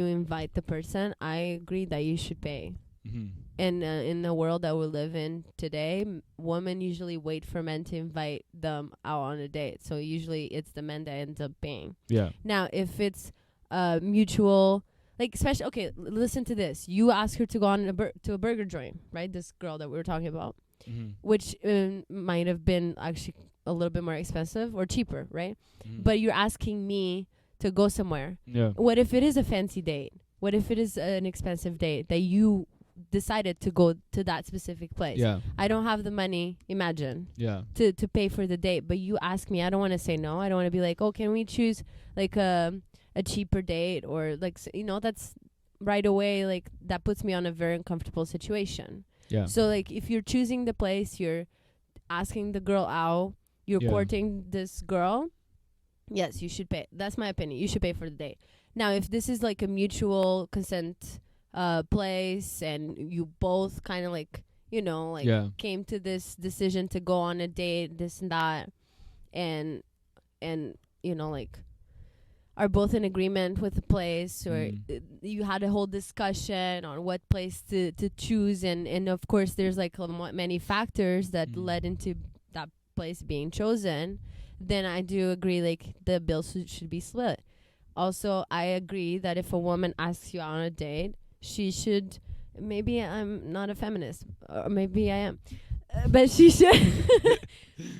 invite the person, I agree that you should pay. Mm-hmm. And in the world that we live in today, women usually wait for men to invite them out on a date. So usually it's the men that ends up paying. Yeah. Now, if it's mutual, like, especially, okay, listen to this. You ask her to go on to a burger joint, right? This girl that we were talking about. Mm-hmm. Which might have been actually a little bit more expensive or cheaper, right? Mm-hmm. But you're asking me to go somewhere. Yeah. What if it is a fancy date? What if it is an expensive date that you decided to go to that specific place? Yeah. I don't have the money, imagine, Yeah. to pay for the date, but you ask me. I don't want to say no. I don't want to be like, oh, can we choose like a cheaper date, or like, that's right away, like that puts me on a very uncomfortable situation. Yeah. So like if you're choosing the place, you're asking the girl out, you're courting this girl, yes, you should pay. That's my opinion. You should pay for the date. Now, if this is like a mutual consent place, and you both kind of like, came to this decision to go on a date, this and that, and like are both in agreement with the place, or you had a whole discussion on what place to choose, and of course there's like many factors that led into that place being chosen, then I do agree like the bill should be split. Also, I agree that if a woman asks you out on a date, she should, maybe I'm not a feminist, or maybe I am, but she should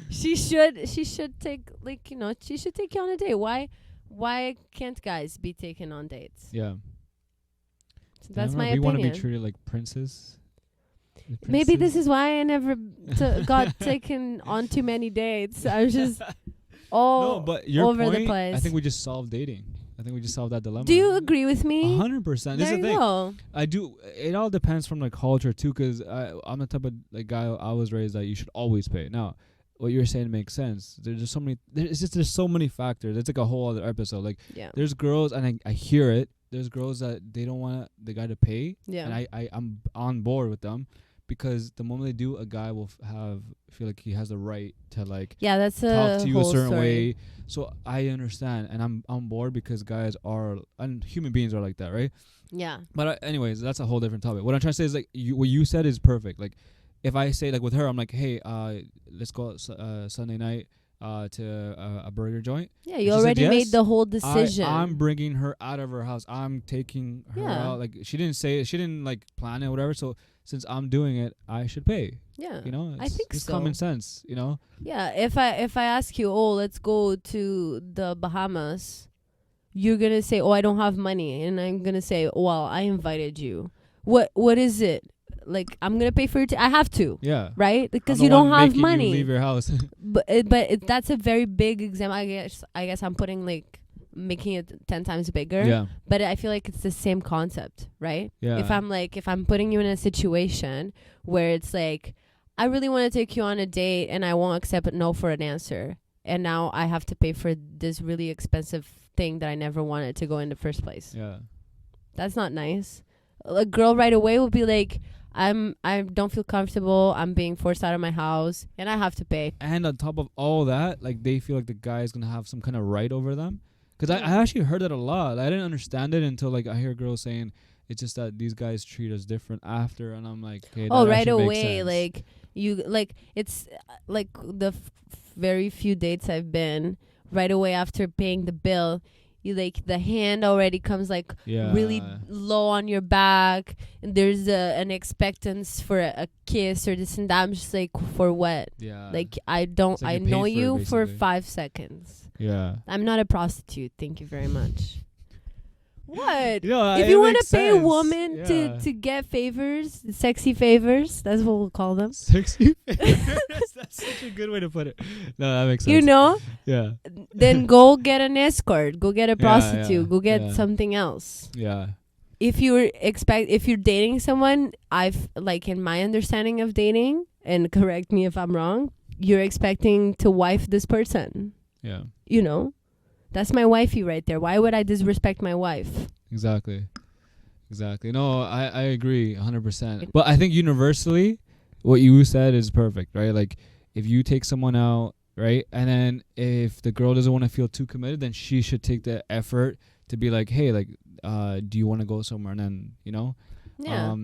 she should take, like, she should take you on a date. Why can't guys be taken on dates? Yeah. So that's my opinion. We want to be treated like princes. Maybe this is why I never got taken on too many dates. I was just all over the place. I think we just solved dating. I think we just solved that dilemma. Do you agree with me? 100%. This is the thing. Go. I do. It all depends from like culture too, because I'm the type of like guy I was raised that you should always pay. Now, what you're saying makes sense. There's just so many. There's so many factors. It's like a whole other episode. Like, there's girls, and I hear it. There's girls that they don't want the guy to pay. Yeah. And I'm on board with them, because the moment they do, a guy will feel like he has the right to like that's talk to you a certain story. way. So I understand, and I'm on board, because guys are, and human beings are like that, right? Yeah. But anyways, that's a whole different topic. What I'm trying to say is like what you said is perfect. Like, if I say like with her, I'm like, hey, let's go Sunday night to a burger joint. Yeah, you already made the whole decision. I'm bringing her out of her house. I'm taking her out. Like, she didn't like plan it or whatever. So since I'm doing it, I should pay. Yeah. I think it's so. common sense, Yeah, if I ask you, oh, let's go to the Bahamas, you're going to say, oh, I don't have money. And I'm going to say, well, I invited you. What is it? Like, I'm going to pay for your I have to. Yeah. Right? Because you don't have money. You leave your house. but that's a very big example. I guess I'm putting like making it 10 times bigger. Yeah. But I feel like it's the same concept, right? Yeah. If I'm putting you in a situation where it's like, I really want to take you on a date and I won't accept a no for an answer, and now I have to pay for this really expensive thing that I never wanted to go in the first place. Yeah. That's not nice. A girl right away will be like, I don't feel comfortable. I'm being forced out of my house and I have to pay. And on top of all that, like, they feel like the guy is going to have some kind of right over them. Because I actually heard that a lot. I didn't understand it until like I hear girls saying it's just that these guys treat us different after, and I'm like, okay, that right away, like you like it's like the very few dates I've been, right away after paying the bill, you like the hand already comes like really low on your back, and there's an expectance for a kiss or this and that. I'm just like, for what? Yeah, like I know you for 5 seconds. Yeah, I'm not a prostitute. Thank you very much. What? If you want to pay a woman to get favors, sexy favors, that's what we'll call them. Sexy favors? That's such a good way to put it. No, that makes sense. Yeah. Then go get an escort. Go get a prostitute. Go get something else. Yeah. If you're dating someone, I've like in my understanding of dating, and correct me if I'm wrong, you're expecting to wife this person. Yeah. That's my wifey right there. Why would I disrespect my wife? Exactly. No, I agree 100%. But I think universally, what you said is perfect, right? Like, if you take someone out, right, and then if the girl doesn't want to feel too committed, then she should take the effort to be like, hey, like, do you want to go somewhere? And then, yeah.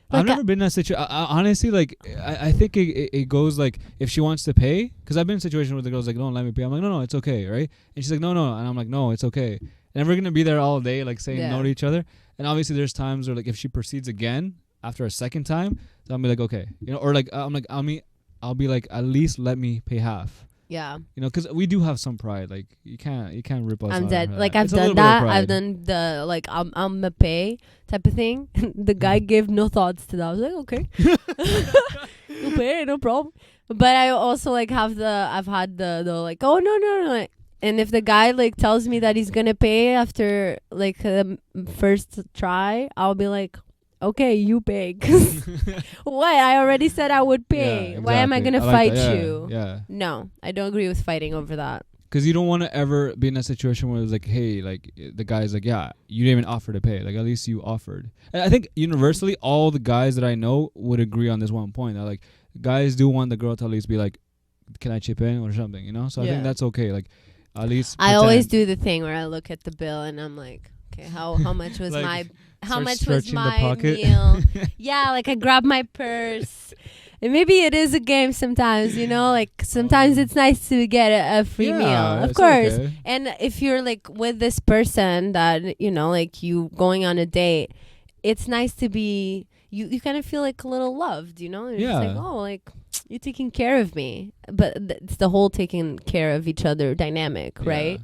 Like I've never been in that situation. Honestly, like, I think it goes like, if she wants to pay, because I've been in a situation where the girl's like, don't let me pay. I'm like, no, it's okay, right? And she's like, no. And I'm like, no, it's okay. And we're going to be there all day, like, saying no to each other. And obviously there's times where, like, if she proceeds again after a second time, so I'll be like, okay. Or like, I'll be like, at least let me pay half. Yeah. You know, because we do have some pride. Like you can't rip us. I'm out dead. of Like that. I've It's a done little bit of that. pride. I've done the like I'm a pay type of thing. The guy gave no thoughts to that. I was like, okay, you pay, no problem. But I also like I've had the like, oh no. And if the guy like tells me that he's gonna pay after like first try, I'll be like, okay, you pay. 'Cause what? I already said I would pay. Yeah, Why am I exactly. gonna I like fight that. you? Yeah. No, I don't agree with fighting over that. Because you don't want to ever be in a situation where it's like, hey, like the guy's like, yeah, you didn't even offer to pay. Like at least you offered. And I think universally, all the guys that I know would agree on this one point. That like guys do want the girl to at least be like, can I chip in or something, you know? So I think that's okay. Like at least I always do the thing where I look at the bill and I'm like, okay, how much was like, how much was my pocket. meal? Yeah, like I grab my purse. And maybe it is a game sometimes, you know, like sometimes it's nice to get a free meal, of course. Okay. And if you're like with this person that, you know, like you going on a date, it's nice to be, you kind of feel like a little loved, you know? You're just like, oh, like you're taking care of me. But it's the whole taking care of each other dynamic, right?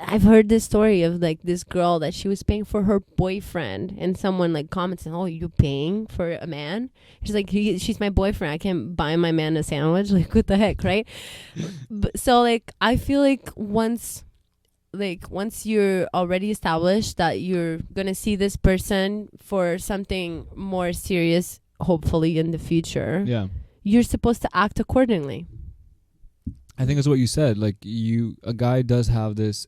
I've heard this story of like this girl that she was paying for her boyfriend, and someone like comments, "Oh, you paying for a man?" She's like, "She's my boyfriend. I can't buy my man a sandwich." Like, what the heck, right? So like, I feel like once you're already established that you're gonna see this person for something more serious, hopefully in the future, you're supposed to act accordingly. I think it's what you said. Like a guy does have this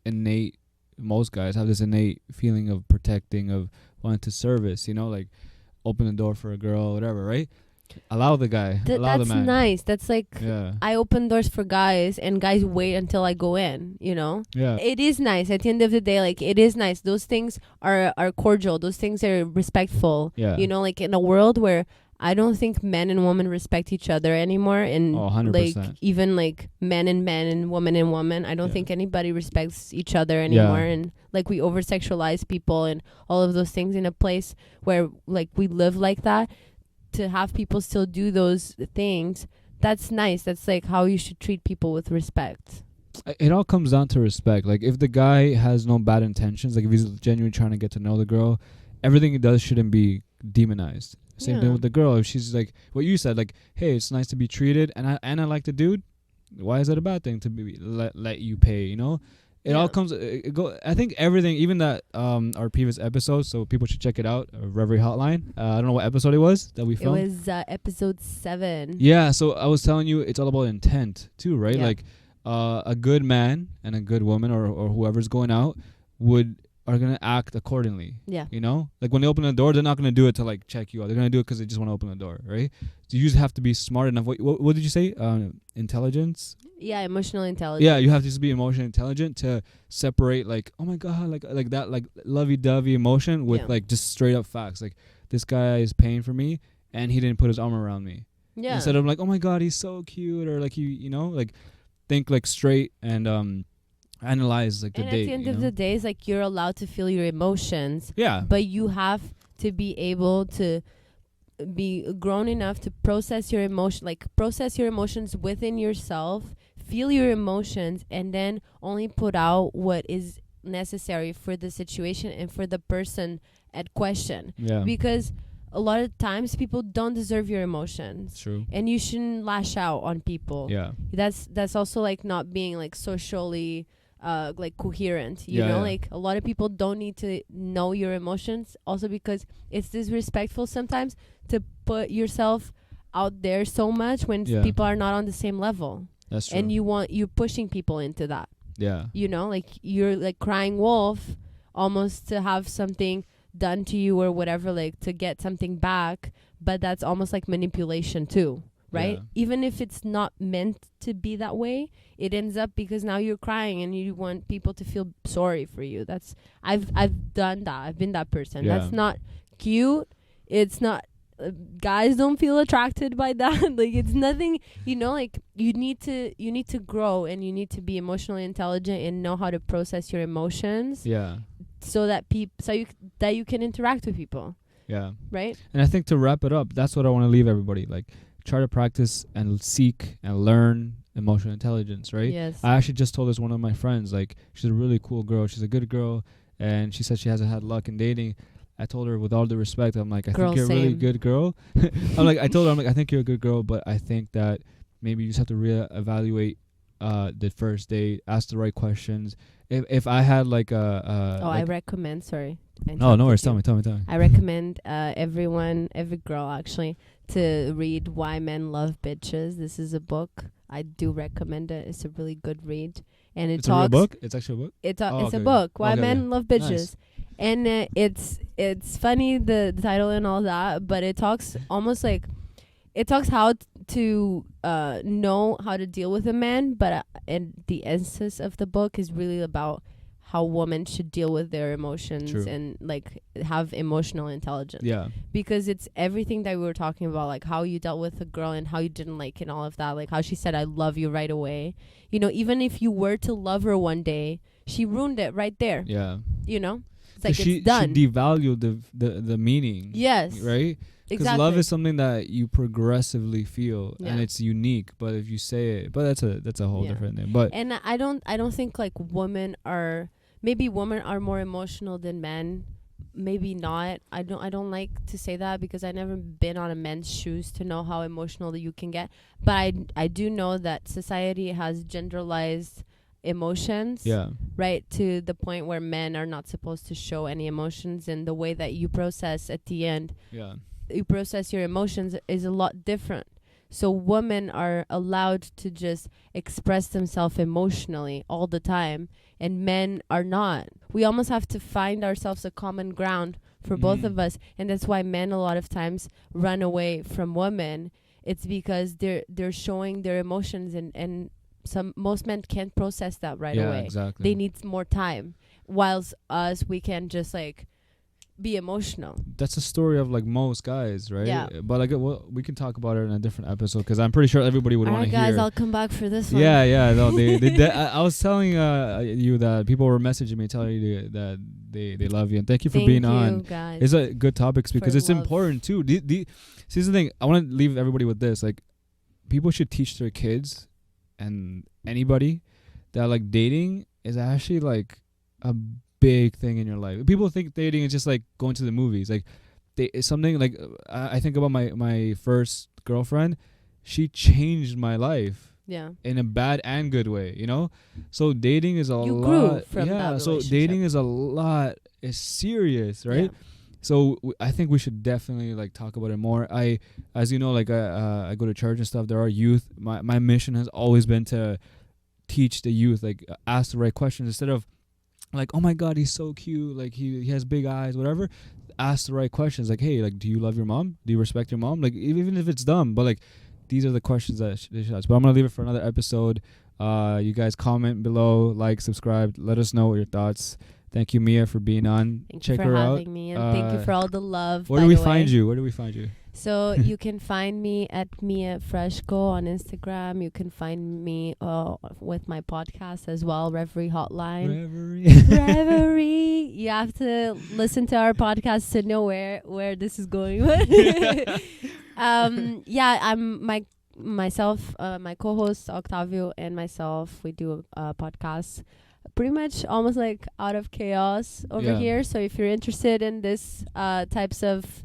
most guys have this innate feeling of protecting, of wanting to service, you know, like open the door for a girl, whatever, right? Allow the guy, allow the man. That's nice. That's like, I open doors for guys and guys wait until I go in, you know? Yeah. It is nice. At the end of the day, like it is nice. Those things are cordial. Those things are respectful. Yeah. You know, like in a world where I don't think men and women respect each other anymore, and 100%. like even like men and woman, I don't think anybody respects each other anymore, and like we over sexualize people and all of those things in a place where like we live like that. To have people still do those things, that's nice. That's like how you should treat people, with respect. It all comes down to respect. Like if the guy has no bad intentions, like if he's genuinely trying to get to know the girl, everything he does shouldn't be demonized. Same thing with the girl. If she's like what you said, like, hey, it's nice to be treated, and I like the dude, why is that a bad thing to be let you pay, you know? It all comes I think everything, even that our previous episode, so people should check it out, Reverie Hotline. I don't know what episode it was that we filmed. It was episode 7. Yeah, so I was telling you it's all about intent too, right? Yeah. Like a good man and a good woman or whoever's going out are gonna act accordingly. Yeah. You know, like when they open the door, they're not gonna do it to like check you out. They're gonna do it because they just want to open the door, right? So you just have to be smart enough. What did you say? Intelligence. Yeah, emotional intelligence. Yeah, you have to just be emotionally intelligent to separate like, oh my god, like that like lovey-dovey emotion with like just straight up facts. Like this guy is paying for me and he didn't put his arm around me. Yeah. Instead of like, oh my god, he's so cute, or like you know, like think like straight and analyze like the date. And at the end of the day, it's like you're allowed to feel your emotions. Yeah. But you have to be able to be grown enough to process your emotions within yourself, feel your emotions, and then only put out what is necessary for the situation and for the person at question. Yeah. Because a lot of times people don't deserve your emotions. True. And you shouldn't lash out on people. Yeah. That's also like not being like socially like coherent, you know, like a lot of people don't need to know your emotions, also because it's disrespectful sometimes to put yourself out there so much when people are not on the same level. That's true. And you're pushing people into that. Yeah. You know, like you're like crying wolf almost to have something done to you or whatever, like to get something back, but that's almost like manipulation too. Right? Yeah. Even if it's not meant to be that way, it ends up because now you're crying and you want people to feel sorry for you. I've done that. I've been that person. Yeah. That's not cute. It's not. Guys don't feel attracted by that. Like it's nothing. You know, like you need to grow and you need to be emotionally intelligent and know how to process your emotions. Yeah. So that you can interact with people. Yeah. Right. And I think to wrap it up, that's what I want to leave everybody like. Try to practice and seek and learn emotional intelligence, right? Yes. I actually just told this one of my friends, like, she's a really cool girl. She's a good girl, and she said she hasn't had luck in dating. I told her with all due respect, I'm like, I Girl, think you're a really same. good girl. I told her, I'm like, I think you're a good girl, but I think that maybe you just have to reevaluate the first date, ask the right questions. If I had like a I recommend. Sorry. no worries. Tell me. I recommend every girl actually, to read Why Men Love Bitches. This is a book. I do recommend it. It's a really good read, and it's a real book. It's actually a book. It's okay. a book. Why Okay, Men Love Bitches. Nice. And it's funny, the title and all that, but it talks almost like it talks how to know how to deal with a man, but and the essence of the book is really about how women should deal with their emotions. True. And like have emotional intelligence. Yeah. Because it's everything that we were talking about, like how you dealt with a girl and how you didn't like and all of that, like how she said I love you right away. You know, even if you were to love her one day, she ruined it right there. Yeah. You know, it's like she, it's done. She devalued the meaning. Yes. Right. Because Exactly. love is something that you progressively feel, and it's unique. But if you say it, but that's a whole different thing. But and I don't think like women are more emotional than men. Maybe not. I don't like to say that because I never been on a man's shoes to know how emotional you can get. But I do know that society has generalized emotions. yeah. Right, to the point where men are not supposed to show any emotions, and the way that you process at the end. Yeah. You process your emotions is a lot different. So women are allowed to just express themselves emotionally all the time, and men are not. We almost have to find ourselves a common ground for both of us, and that's why men a lot of times run away from women. It's because they're showing their emotions, and most men can't process that right away. Exactly. They need more time, whilst us, we can just like be emotional. That's a story of like most guys, right? Yeah. But like, we can talk about it in a different episode because I'm pretty sure everybody would want to hear. Alright, guys, I'll come back for this one. Yeah. No, I was telling you that people were messaging me telling you that they love you, and thank you for being on. Guys. It's a good topics because For it's love. important too. See, here's the thing. I want to leave everybody with this. Like, people should teach their kids and anybody that like dating is actually like a big thing in your life. People think dating is just like going to the movies. Like, it's something like I think about my first girlfriend. She changed my life. Yeah. In a bad and good way, you know. So dating is You grew from that so relationship. dating is a lot. It's serious, right? Yeah. So I think we should definitely like talk about it more. As you know, like I go to church and stuff. There are youth. My mission has always been to teach the youth, like ask the right questions instead of like, oh my God, he's so cute, like he has big eyes, whatever. Ask the right questions, like, hey, like, do you love your mom? Do you respect your mom? Like, even if it's dumb, but like, these are the questions that they should ask. But I'm gonna leave it for another episode. You guys comment below, like, subscribe, let us know what your thoughts. Thank you, Mia, for being on. Thank Check you for her having out. me, and thank you for all the love. Where do we find you? Where do we find you? So you can find me at Mia Fresco on Instagram. You can find me with my podcast as well, Reverie Hotline. Reverie. You have to listen to our podcast to know where this is going. I'm myself, my co-host Octavio and myself. We do a podcast, pretty much almost like out of chaos over here. So if you're interested in this types of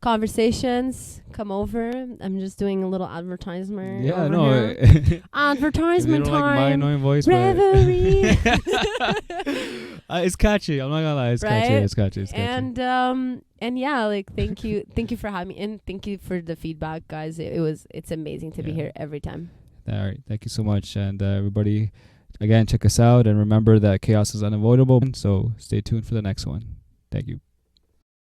conversations, come over. I'm just doing a little advertisement. Yeah, no. Advertisement don't time. like my annoying voice, Reverie. It's catchy. I'm not gonna lie. It's catchy. Right? It's catchy. And yeah, like thank you for having me, and thank you for the feedback, guys. It's amazing to be here every time. All right, thank you so much, and everybody, again, check us out, and remember that chaos is unavoidable. So stay tuned for the next one. Thank you.